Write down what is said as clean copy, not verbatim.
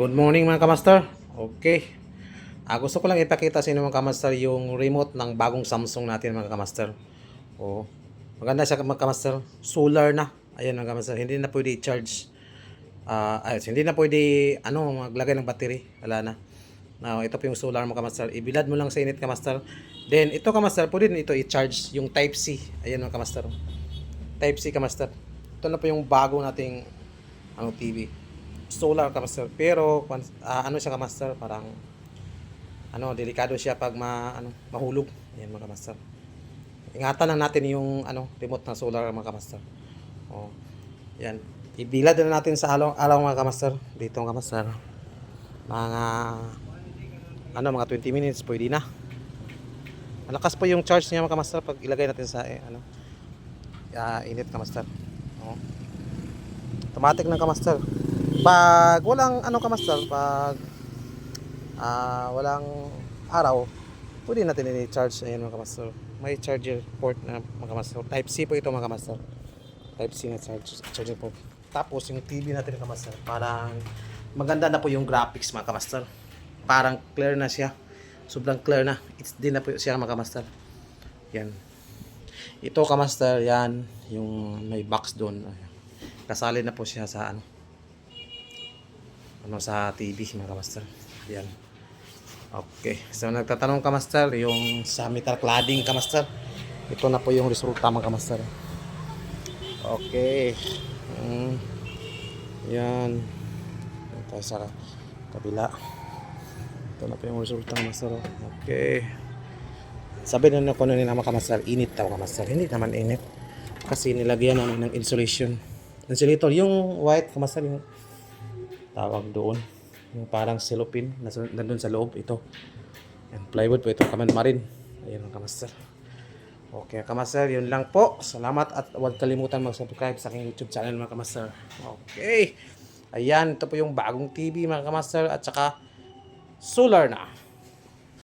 Good morning mga kamaster. Okay. Gusto ko lang ipakita sa inyo mga kamaster yung remote ng bagong Samsung natin mga kamaster. Oh, maganda siya mga kamaster. Solar na. Ayan mga kamaster. Hindi na pwede i-charge. Hindi na pwede maglagay ng battery. Wala na. Now, ito po yung solar mga kamaster. Ibilad mo lang sa init kamaster. Then, ito kamaster, pwede din ito i-charge yung Type-C. Ayan mga kamaster. Type-C kamaster. Ito na po yung bago nating TV. Solar ka master, pero siya ka master, parang delikado siya pag mahulog. Ayan mga master, ingatan lang natin yung remote ng solar mga master. Oh, yan, ibilad na natin sa alaw mga master. Dito mga master, mga mga 20 minutes pwede na. Malakas po yung charge niya mga master pag ilagay natin sa init ka master. Oh, automatic na ka master. Pag walang kamaster, pag walang araw, pwede natin i-charge. Ayan mga kamaster, may charger port na mga kamaster. Type-C po ito mga kamaster. Type-C na charger port. Tapos yung TV natin mga kamaster, parang maganda na po yung graphics mga kamaster. Parang clear na siya. Sobrang clear na. It's din na po siya mga kamaster. Yan. Ito kamaster, yan. Yung may box doon. Kasali na po siya sa sa TV mga kamaster. Yan. Okay. So nagtatanong kamaster yung sa metal cladding kamaster. Ito na po yung resulta mga kamaster. Okay. Yan. Ito sa kabila. Ito na po yung resulta kamaster. Okay. Sabi na ko nila mga kamaster, init daw kamaster. Hindi naman init. Kasi nilagyan namin ng insulation. Insulator. Yung white kamaster, yung tawag doon, yung parang cellophane nandun sa loob. Ito yan, plywood po ito, kaman marin. Ayun mga kamaster. Okay kamaster, yun lang po. Salamat at huwag kalimutan mag-subscribe sa aking YouTube channel mga kamaster. Okay, ayan, ito po yung bagong TV mga kamaster at saka solar na.